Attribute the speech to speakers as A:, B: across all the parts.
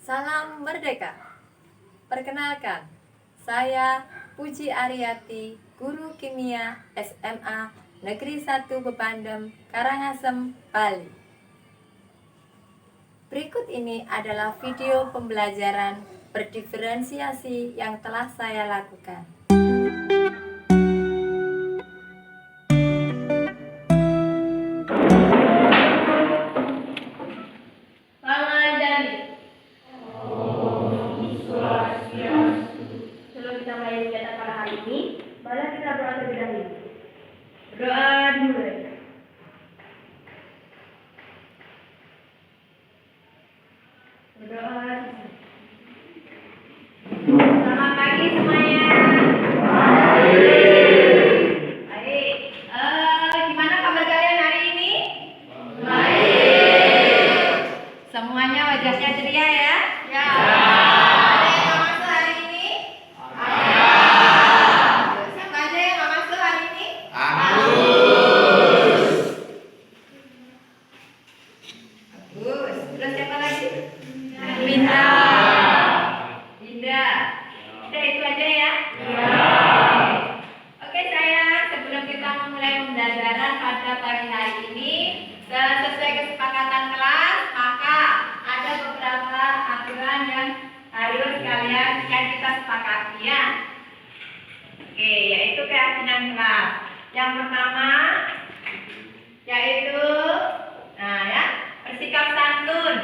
A: Salam Merdeka. Perkenalkan, saya Puji Ariati, Guru Kimia SMA Negeri 1 Bebandem, Karangasem, Bali. Berikut ini adalah video pembelajaran berdiferensiasi yang telah saya lakukan.
B: Mari kita berdoa terlebih dahulu. Berdoa dimulai. Berdoa. Selamat pagi semuanya. Baik. Gimana kabar kalian hari ini? Baik. Semuanya wajahnya ceria ya? Ya. Terus siapa lagi? Indah. Udah itu aja ya? Oke sayang, sebelum kita memulai pembelajaran pada pagi hari ini, sesuai kesepakatan kelas, maka ada beberapa aturan yang harus kalian yang kita sepakati ya. Oke, yaitu keyakinan kelas. Yang pertama, yaitu bersikap santun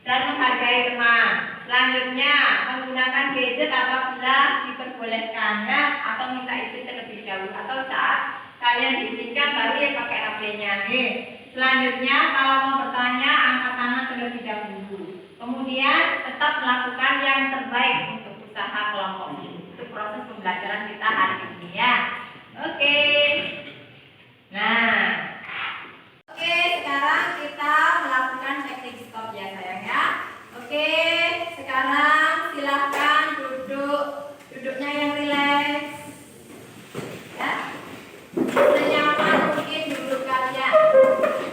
B: dan menghargai teman. Selanjutnya, menggunakan gadget apabila diperbolehkan atau minta izin terlebih dahulu, atau saat kalian diizinkan baru ya pakai HP-nya nih. Selanjutnya, kalau mau bertanya angkat tangan terlebih dahulu. Kemudian tetap melakukan yang terbaik untuk usaha kelompok ini. Itu proses pembelajaran kita hari ini ya. Oke. Oke, sekarang kita melakukan teknik stop ya sayang ya. Oke, sekarang silakan duduknya yang rileks ya. Senyaman mungkin duduk kalian.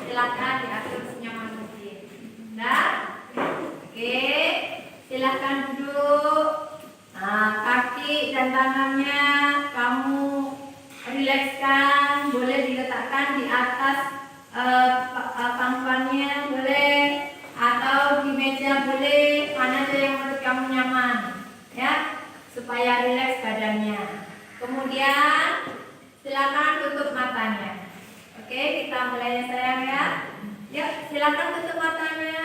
B: Silakan diatur senyaman mungkin. Oke, silakan duduk. Kaki dan tangannya kamu rilekskan, boleh diletakkan di atas pangkuannya boleh, atau di meja boleh, mana aja yang menurut kamu nyaman ya, supaya rileks badannya. Kemudian silakan tutup matanya. Oke, kita mulai ya sayang ya. Yuk, silakan tutup matanya.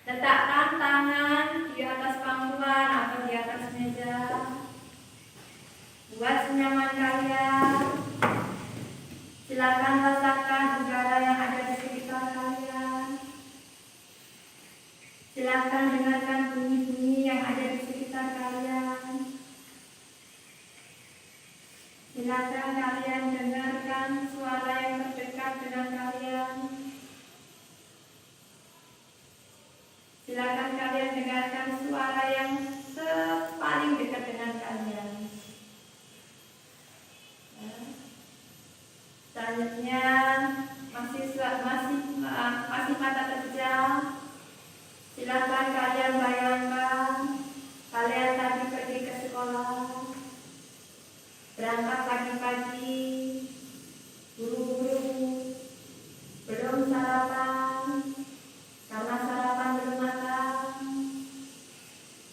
B: Letakkan tangan di atas pangkuan atau di atas meja. Buat senyaman kalian. Silakan rasakan udara yang ada di sekitar kalian. Silakan dengarkan bunyi-bunyi yang ada di sekitar kalian. Silakan kalian dengarkan suara yang terdekat dengan kalian. Silakan kalian dengarkan suara yang paling dekat dengan kalian. Selanjutnya masih mata terpejam. Silakan kalian bayangkan kalian tadi pergi ke sekolah, berangkat pagi-pagi, buru-buru, belum sarapan karena sarapan belum matang.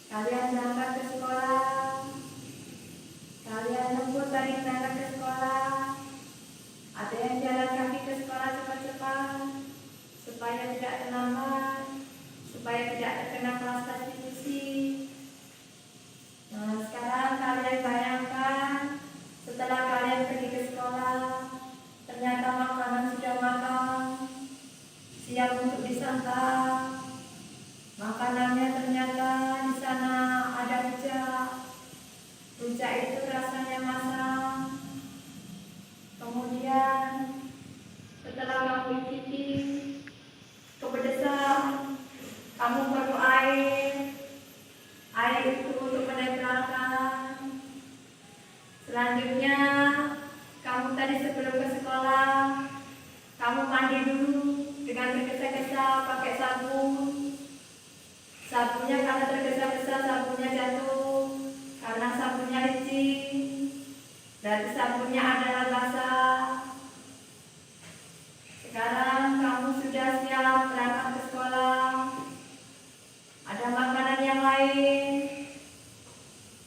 B: Kalian berangkat ke sekolah, kalian jemput dari berangkat ke sekolah. Ada yang jalan kaki ke sekolah cepat-cepat supaya tidak terlambat, supaya tidak terkena kelas substitusi. Sekarang kalian bayangkan setelah kalian pergi ke sekolah, ternyata makanan sudah matang, siap untuk disantap. Makanannya ternyata di sana ada rujak. Rujak itu rasanya masam. Kemudian setelah kamu icipi kepedesan, kamu perlu air itu untuk menetralkan. Selanjutnya kamu tadi sebelum ke sekolah, kamu mandi dulu dengan tergesa-gesa pakai sabun
A: Sabunnya karena tergesa-gesa sabunnya jatuh, karena sabunnya licin, berarti sabunnya adalah basah. Sekarang kamu sudah siap berangkat ke sekolah. Ada makanan yang lain.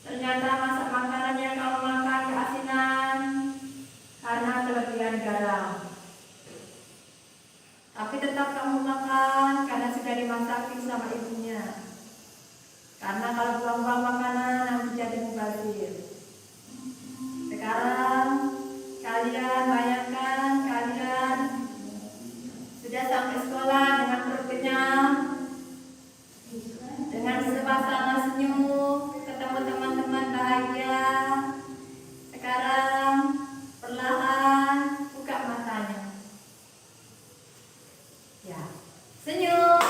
A: Ternyata masak makanan yang kamu makan keasinan karena kelebihan garam. Tapi tetap kamu makan karena sudah dimasakin sama ibunya. Karena kalau buang-buang makanan nanti jadi mubazir. Sekarang kalian bayangkan kalian sudah sampai sekolah dengan perut kenyang, dengan suasana senyum, ketemu teman-teman bahagia. Sekarang perlahan buka matanya. Ya, senyum.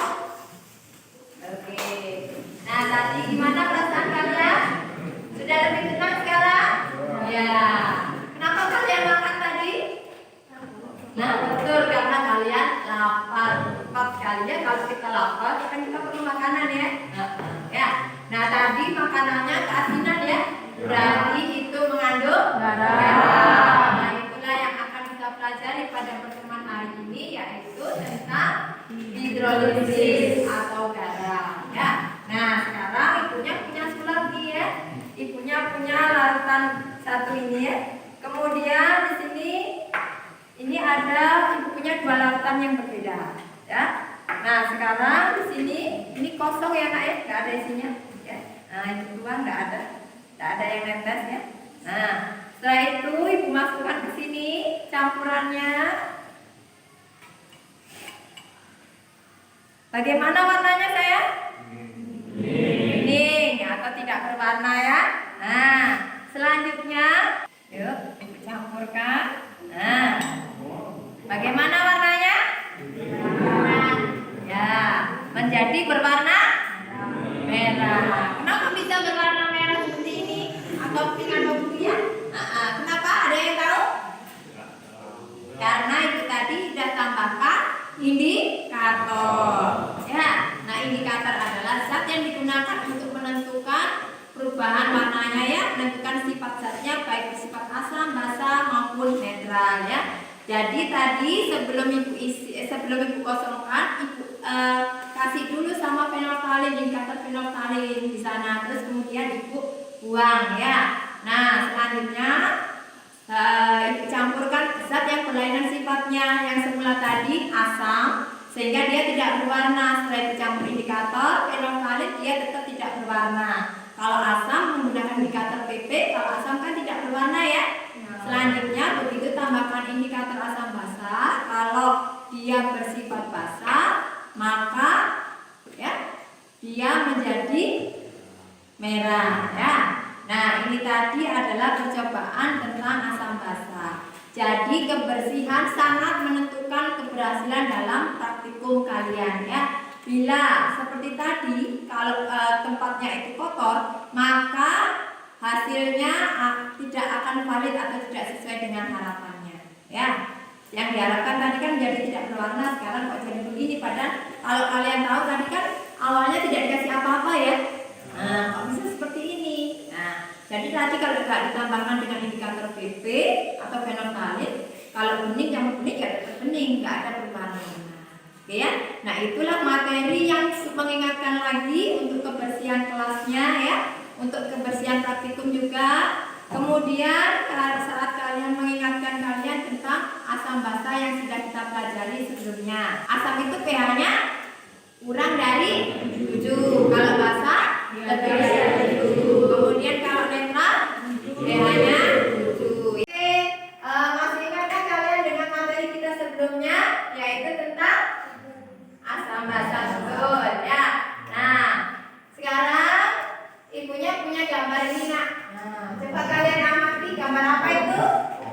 A: Oke. Nah, tadi gimana perasaan kalian? Sudah lebih tenang sekarang? Ya. Kenapa kalian makan tadi? Nah, betul karena kalian lapar. Cepat kalian kalau kita lapar, kan kita perlu makanan ya. Ya. Nah, tadi makanannya keasinan ya. Berarti itu mengandung garam. Nah, itulah yang akan kita pelajari pada pertemuan hari ini, yaitu tentang hidrolisis atau garam ya. Nah, sekarang ibunya punya sulam nih ya. Ibunya punya larutan satu ini ya. Kemudian di sini ini ada ibu punya dua larutan yang berbeda ya. Nah, sekarang di sini ini kosong ya Nak ya, nggak ada isinya ya. Nah, itu dua nggak ada yang netes ya. Nah, setelah itu ibu masukkan ke sini campurannya. Bagaimana warnanya saya? Kuning atau tidak berwarna ya. Nah, selanjutnya yuk ibu campurkan. Nah, bagaimana warnanya? Ya, menjadi berwarna merah. Kenapa bisa berwarna merah seperti ini? Atau pink atau biru ya? Kenapa? Ada yang tahu? Karena itu tadi sudah tambahkan indikator. Ya, nah indikator adalah zat yang digunakan untuk menentukan perubahan warnanya ya, menentukan sifat zatnya baik bersifat asam, basa maupun netral ya. Jadi tadi sebelum ibu kosongkan, ibu kasih dulu sama fenolftalin, indikator fenolftalin di sana, terus kemudian ibu buang ya. Nah, selanjutnya ibu campurkan zat yang berlainan sifatnya, yang semula tadi asam sehingga dia tidak berwarna. Setelah dicampur indikator fenolftalin dia tetap tidak berwarna. Kalau asam menggunakan indikator PP, kalau asam kan tidak berwarna ya. Selanjutnya begitu tambahkan indikator asam basa, kalau dia bersifat basa maka ya dia menjadi merah ya. Nah, ini tadi adalah percobaan tentang asam basa. Jadi kebersihan sangat menentukan keberhasilan dalam praktikum kalian ya. Bila seperti tadi, kalau tempatnya itu kotor, maka hasilnya tidak akan valid atau tidak sesuai dengan harapannya ya. Yang diharapkan tadi kan jadi tidak berwarna, sekarang kok jadi begini. Padahal kalau kalian tahu tadi kan awalnya tidak dikasih apa-apa ya. Nah, kok bisa seperti ini? Nah, jadi tadi kalau tidak ditambahkan dengan indikator PP atau fenolftalin, kalau bening campur bening ya tetap bening, nggak ada berwarna. Oke ya. Nah, itulah materi yang mengingatkan lagi untuk kebersihan kelasnya ya, untuk kebersihan praktikum juga. Kemudian saat kalian mengingatkan kalian tentang asam basa yang sudah kita pelajari sebelumnya. Asam itu pH-nya kurang dari 7, kalau basa lebih dari 7. Kemudian kalau netral pH-nya 7. Oke, masih ingatkah kalian dengan materi kita sebelumnya, yaitu tentang asam basa, betul ya. Nah, sekarang ibunya punya gambar ini Nak. Nah, coba kalian amati gambar apa itu?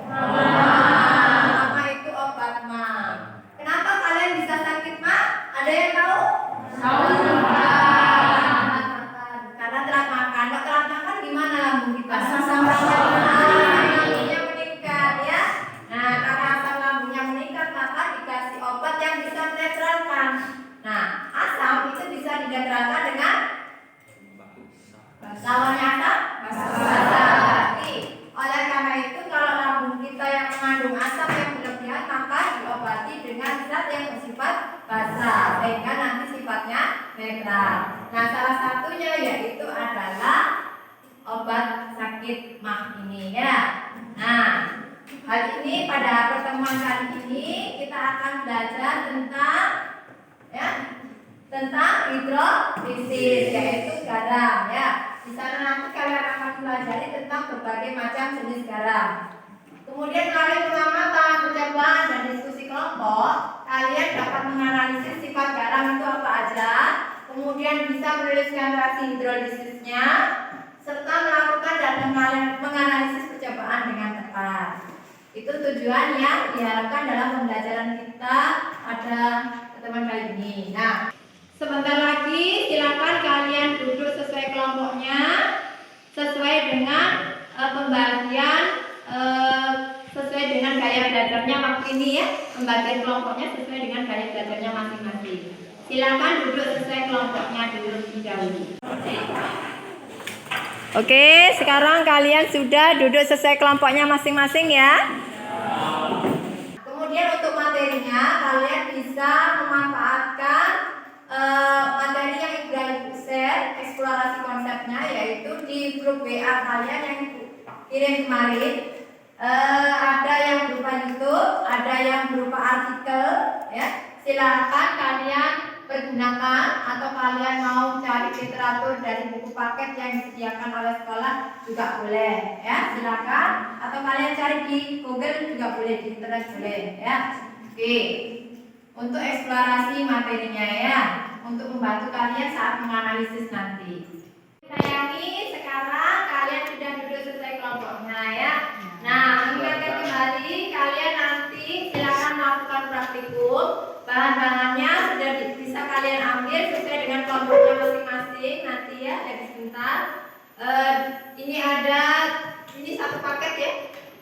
A: Apa itu obat ma? Kenapa kalian bisa sakit ma? Ada yang tahu? Karena telat makan. Kalau telat makan gimana lambung kita? Asam lambungnya meningkat ya. Nah, karena asam lambungnya meningkat maka dikasih obat yang bisa menetralkan. Nah, asam itu bisa dinetralkan dengan sehingga nanti sifatnya netral. Nah, salah satunya yaitu adalah obat sakit mah ini ya. Nah, hal ini pada pertemuan kali ini kita akan belajar tentang hidrolisis, yaitu garam ya. Di sana nanti kalian akan pelajari tentang berbagai macam jenis garam. Kemudian melalui pengamatan, percobaan dan diskusi kelompok, kalian dapat menganalisis sifat garam itu apa aja, kemudian bisa menuliskan reaksi hidrolisisnya, serta melakukan dan menganalisis percobaan dengan tepat. Itu tujuan yang diharapkan dalam pembelajaran kita pada pertemuan kali ini. Nah, sebentar lagi silakan kalian duduk sesuai kelompoknya, sesuai dengan pembagian sesuai dengan gaya belajarnya waktu ini ya. Pembagian kelompoknya sesuai dengan gaya belajarnya masing-masing. Silakan duduk sesuai kelompoknya dulu lebih dahulu. Oke, sekarang kalian sudah duduk sesuai kelompoknya masing-masing ya. Kemudian untuk materinya, kalian bisa memanfaatkan materi yang Ibu share, eksplorasi konsepnya, yaitu di grup WA kalian yang kirim kemarin. Ada yang berupa YouTube, ada yang berupa artikel ya. Silakan kalian pergunakan, atau kalian mau cari literatur dari buku paket yang disediakan oleh sekolah juga boleh ya, silakan. Atau kalian cari di Google juga boleh, di internet boleh ya. Oke, untuk eksplorasi materinya ya, untuk membantu kalian saat menganalisis nanti. Sayangi, sekarang kalian sudah duduk sesuai kelompoknya ya. Nah, mengingatkan kembali, kalian nanti silakan melakukan praktikum. Bahan-bahannya sudah bisa kalian ambil sesuai dengan kelompoknya masing-masing nanti ya, dari sebentar. Ini satu paket ya.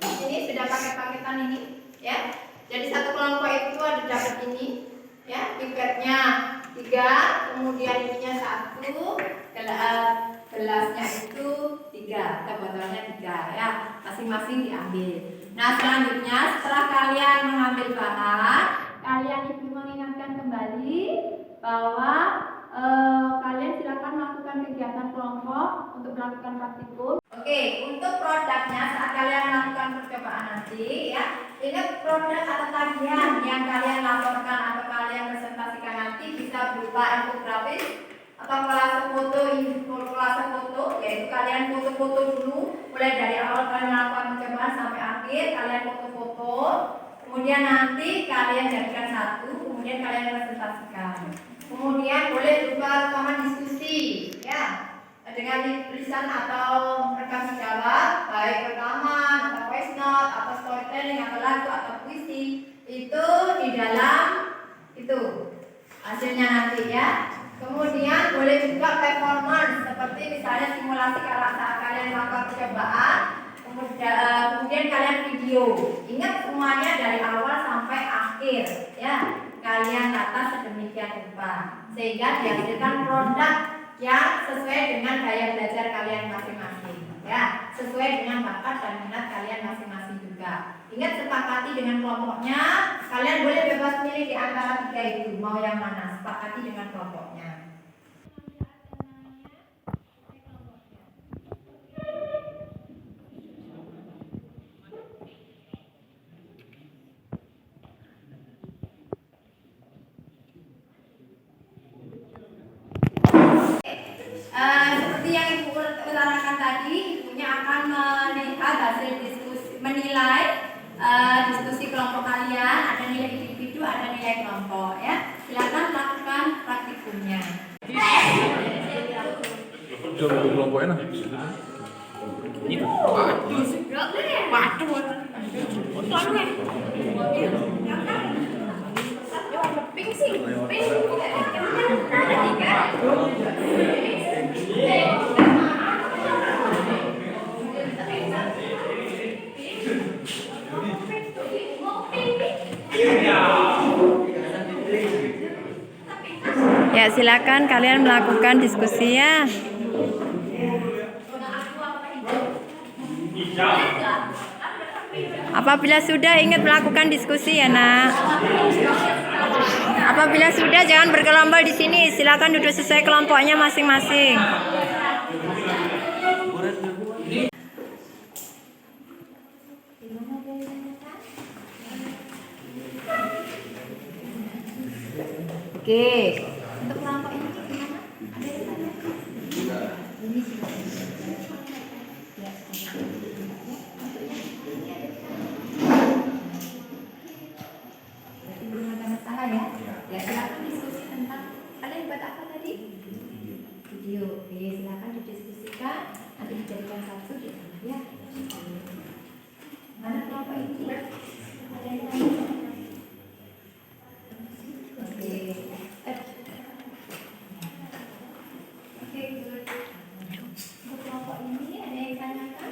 A: Ini sudah paket-paketan ini ya. Jadi satu kelompok itu ada dapat ini ya, pipetnya 3, kemudian ininya 1, gelasnya itu 3, atau botolnya 3 ya, masing-masing diambil. Nah, selanjutnya setelah kalian mengambil bahan, kalian ibu mengingatkan kembali bahwa kalian silakan melakukan kegiatan kelompok untuk melakukan praktikum. Oke, untuk produknya saat kalian melakukan percobaan nanti ya, ingat produk atau tagihan yang kalian laporkan atau kalian presentasikan nanti bisa berupa infografis atau kolase foto, yaitu kalian foto-foto dulu mulai dari awal kalian melakukan percobaan sampai akhir, kalian foto-foto, kemudian nanti kalian jadikan satu, kemudian kalian presentasikan. Kemudian boleh berupa rekaman diskusi ya, dengan tulisan atau rekam jawab, baik rekaman atau voice note atau storytelling atau lagu atau puisi, itu di dalam itu hasilnya nanti ya. Kemudian boleh juga performance, seperti misalnya simulasi saat kalian melakukan percobaan, kemudian kalian video. Ingat semuanya dari awal sampai akhir ya, kalian tata sedemikian rupa sehingga dihasilkan produk yang sesuai dengan gaya belajar kalian masing-masing ya, sesuai dengan bakat dan minat kalian masing-masing juga. Ingat, sepakati dengan kelompoknya. Kalian boleh bebas pilih di antara 3 itu, mau yang mana, sepakati dengan kelompoknya. Seperti yang Ibu utarakan tadi, ibunya akan melihat hasil diskusi, menilai diskusi kelompok kalian, ada nilai individu, ada nilai kelompok ya. Silakan lakukan praktikumnya.
C: Coba kelompok enak. Itu. Waduh.
A: Pink sih, pink. Ya, silakan kalian melakukan diskusi ya. Apabila sudah, ingat melakukan diskusi ya, Nak. Apabila sudah, jangan bergelombol di sini. Silakan duduk sesuai kelompoknya masing-masing. Oke. Untuk kelompok ini gimana? Ada yang tanya? Ini sudah. Ya. Berarti belum ada masalah ya? Ya, silakan diskusi tentang kalian buat apa tadi? Video. Oke, silakan didiskusikan. Nanti dijadikan satu di sana ya. Mana kelompok ini? Ada yang tanya? Oke. Oke, good. Untuk kelompok ini ada yang tanyakan?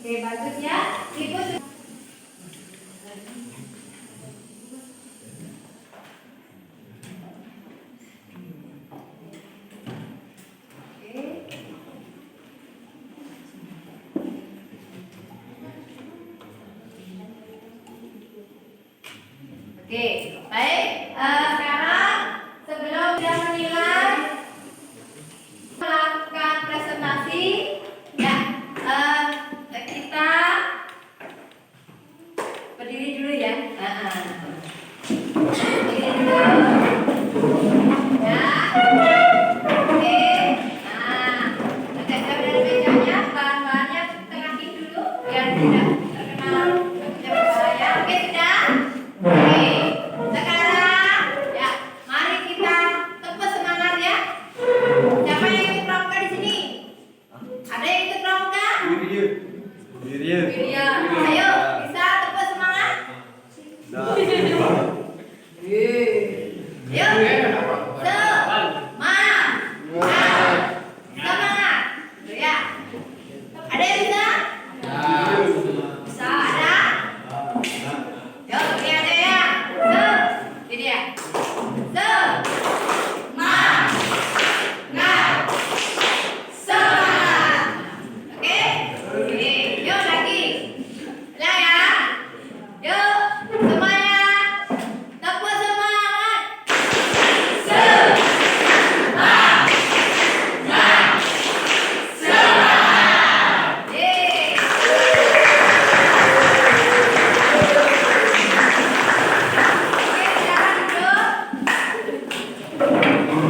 A: Oke, bagus ya. Ikut. Oke, baik. Sekarang sebelum kita menilai, melakukan presentasi, ya, kita berdiri dulu ya. Berdiri dulu. Ya. Oke. Agak jauh dari mejanya, bahan-bahannya tengahin dulu biar tidak terkena bahaya. Oke, sudah. Oke, sekarang ya, mari kita tepuk semangat ya. Siapa yang ikut pramuka di sini? Ada yang ikut pramuka? Iya. Ayo, bisa tepuk semangat? Yuk. Semangat. Ya. Ada yang bisa? Bisa, ada? Yuk, ini ada ya. Ini ya. Semangat. Oke? Oke. Yuk lagi. Ulang ya. Yuk, semuanya. Tepuk semangat. Yeay. Oke, silakan duduk.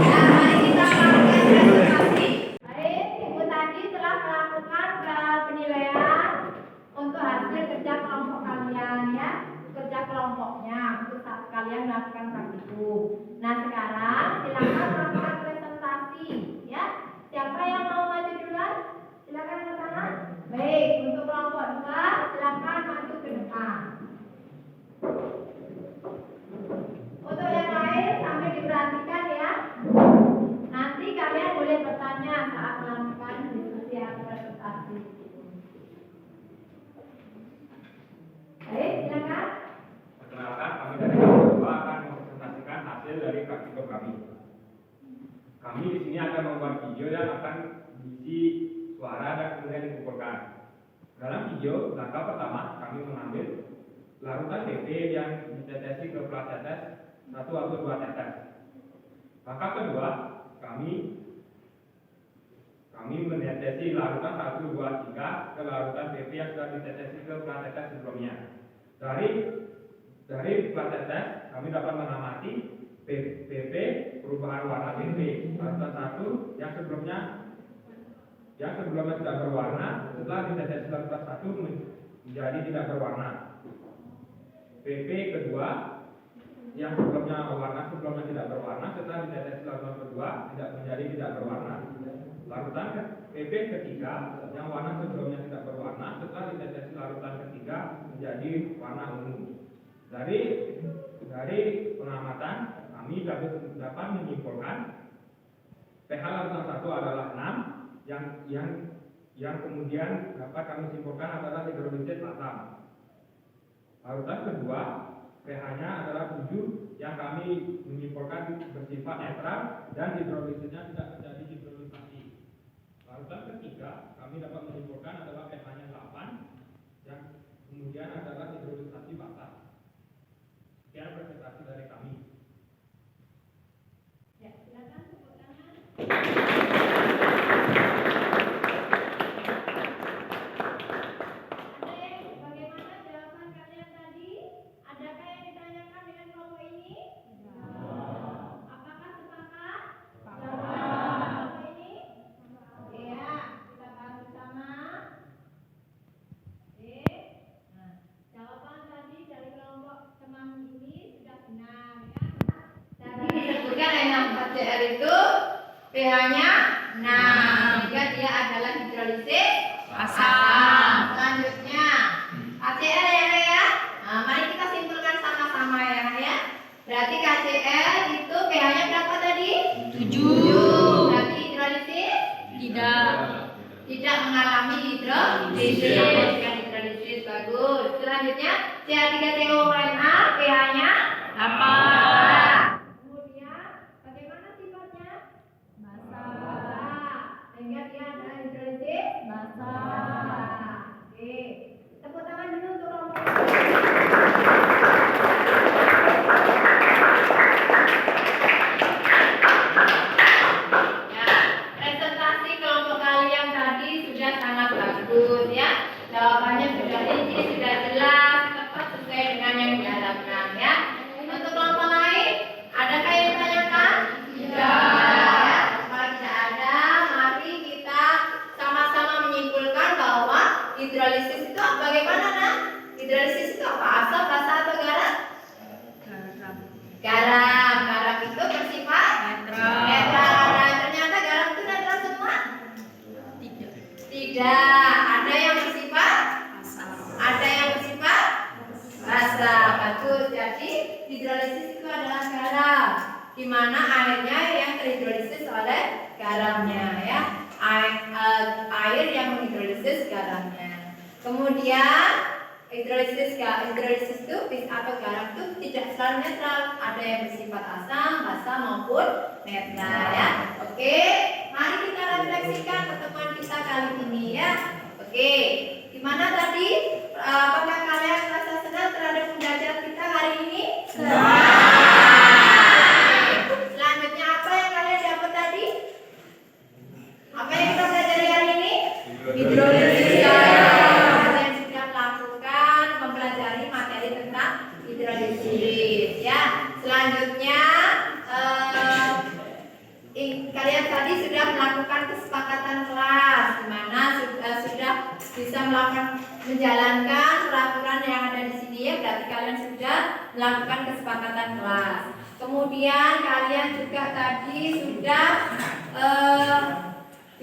A: Ya, mari kita melakukan presentasi. Baik, Ibu tadi telah melakukan penilaian untuk hasil kerja kelompok kalian ya, kerja kelompoknya untuk saat kalian melakukan praktikum. Nah, sekarang silakan melakukan presentasi ya. Siapa yang mau maju duluan? Silakan angkat tangan. Baik, untuk kelompok 2 silakan maju ke depan. Untuk yang lain sambil diperhatikan ya. Nanti kalian boleh bertanya saat melakukan diskusi atau presentasi. Baik, silakan.
D: Perkenalkan, kami dari kelompok 2 akan mempresentasikan hasil dari praktikum kami. Kami di sini akan membuat video yang akan diisi suara dan kemudian dikumpulkan. Dalam video, langkah pertama kami mengambil larutan PP yang ditetesi ke plat tetes 1 atau 2 tetes. Langkah kedua, kami menetesi larutan 1, 2, 3 ke larutan PP yang sudah ditetesi ke plat tetes sebelumnya. Dari plat tetes, kami dapat mengamati PP perubahan warna PP larutan 1 yang sebelumnya yang sebelumnya tidak berwarna setelah ditetes larutan 1 menjadi tidak berwarna. PP kedua yang sebelumnya tidak berwarna setelah ditetes larutan kedua tidak menjadi tidak berwarna. Larutan PP ketiga yang warna sebelumnya tidak berwarna setelah ditetes larutan ketiga menjadi warna ungu. Dari pengamatan kami dapat menyimpulkan pH larutan 1 adalah 6 yang kemudian dapat kami simpulkan adalah hidrolisis asam. Larutan kedua pH-nya adalah 7 yang kami menyimpulkan bersifat netral dan hidrolisisnya tidak terjadi hidrolisasi. Larutan ketiga kami dapat menyimpulkan adalah pH-nya 8 yang kemudian adalah hidrolisasi basah. Sekian presentasi dari kami.
A: Ya, silakan tepuk tangan. Bagaimana jawaban kalian tadi? Adakah yang ditanyakan dengan kelompok ini? Apakah sepakat? Kelompok ini? Ya, kita bahas bersama. Oke. Nah, jawaban tadi dari kelompok teman ini sudah benar ya. Tadi disebutkan NH4Cl itu pH-nya 6 sehingga dia adalah hidrolisis asam. Selanjutnya KCl ya. Nah, mari kita simpulkan sama-sama ya. Berarti KCl itu pH-nya berapa tadi? 7. Berarti hidrolisis tidak mengalami hidrolisis. Bukan hidrolisis, bagus. Selanjutnya CH3CONA pH-nya 8. Kemudian bagaimana sifatnya? Basah. Sehingga dia adalah hidrolisis basah. Oke. Tepuk tangan dulu untuk kelompok ini. Ya, presentasi kelompok kalian tadi sudah sangat bagus ya. Jawabannya sudah rinci, sudah jelas, tepat sesuai dengan yang diharapkan ya. Untuk kelompok lain, adakah yang ditanyakan? Tidak. Kalau tidak ada, mari kita sama-sama menyimpulkan bahwa hidrolisis itu bagaimana nak? Hidrolisis itu apa? Asam, basa atau garam? Garam. Garam itu bersifat netral. Nah, ternyata garam itu netral semua? Tidak. Ada yang bersifat ada yang bersifat basa. Bagus. Jadi hidrolisis itu adalah garam, di mana airnya yang terhidrolisis oleh garamnya ya. Air yang menghidrolisis garamnya. Kemudian hidrolisis itu atau garam itu tidak selalu netral. Ada yang bersifat asam, basa maupun netral ya. Oke, mari kita refleksikan pertemuan kita kali ini ya. Oke, gimana tadi? Apakah kalian merasa senang terhadap pembelajaran kita hari ini? Selanjutnya apa yang kalian dapat tadi? Apa yang kita pelajari hari ini? Hidrolisis. Kalian sudah melakukan mempelajari materi tentang hidrolisis ya. Selanjutnya kalian tadi sudah melakukan kesepakatan kelas, di mana sudah bisa menjalankan peraturan yang ada di sini ya. Berarti kalian sudah melakukan kesepakatan kelas. Kemudian kalian juga tadi sudah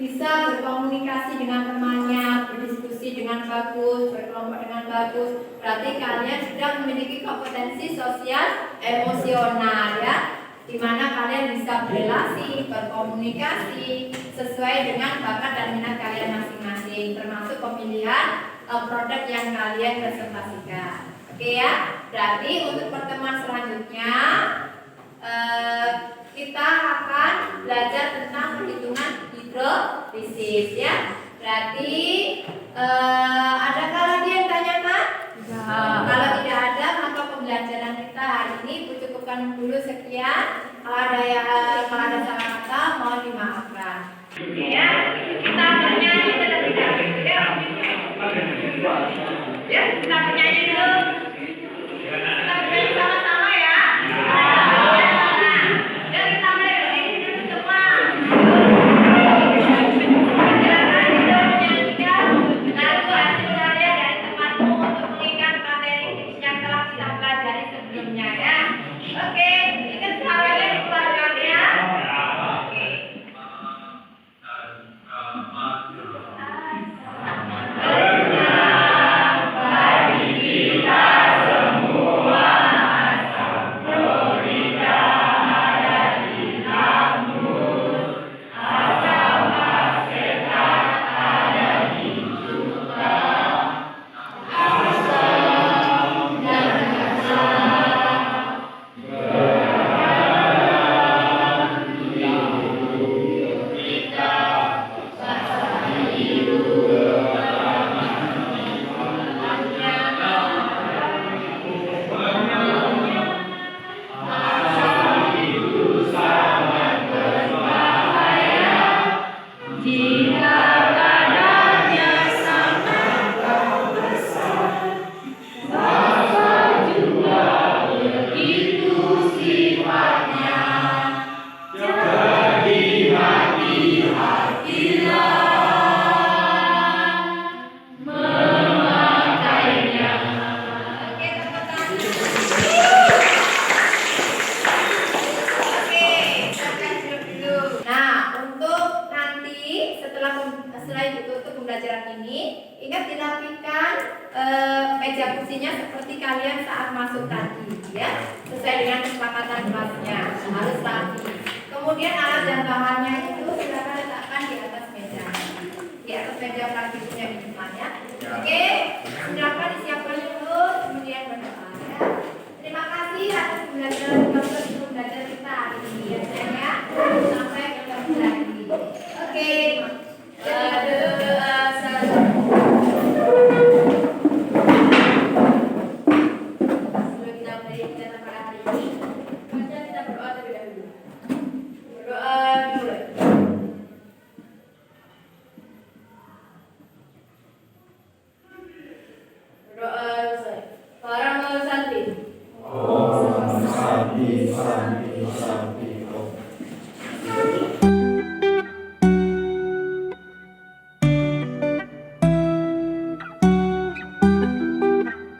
A: bisa berkomunikasi dengan temannya, berdiskusi dengan bagus, berkelompok dengan bagus. Berarti kalian sudah memiliki kompetensi sosial emosional ya, di mana kalian bisa berrelasi, berkomunikasi sesuai dengan bakat dan minat kalian masing-masing, termasuk pemilihan produk yang kalian presentasikan. Oke ya, berarti untuk pertemuan selanjutnya kita akan belajar tentang perhitungan hidrolisis ya. Berarti adakah lagi yang tanyakan? Kalau tidak ada, maka pembelajaran kita hari ini cukupkan dulu sekian. Kalau ada salah kata, mohon dimaafkan.
B: Ya, kita bernyanyi terlebih dahulu ya. Ya, kita bernyanyi dulu. Kita bernyanyi sama-sama ya. Ya, kita mulai dari sini dulu semua. Silakan.
A: pelajaran ini, ingat dirapikan meja kursinya seperti kalian saat masuk tadi, ya, sesuai dengan kesepakatan kelasnya, harus rapi. Kemudian alat dan bahannya itu silakan letakkan di atas meja, di atas meja praktisnya di depannya. Oke, silakan disiapkan dulu, kemudian berdoa. Ya. Terima kasih atas belajar kita hari ini, ya sayang ya. Sampai ketemu lagi. Oke, doa salam. Sebelum kita mulai kegiatan pada hari ini, mari kita berdoa terlebih dahulu. Berdoa dulu. Berdoa selesai. Para Santi.
E: Om Santi Santi Santi.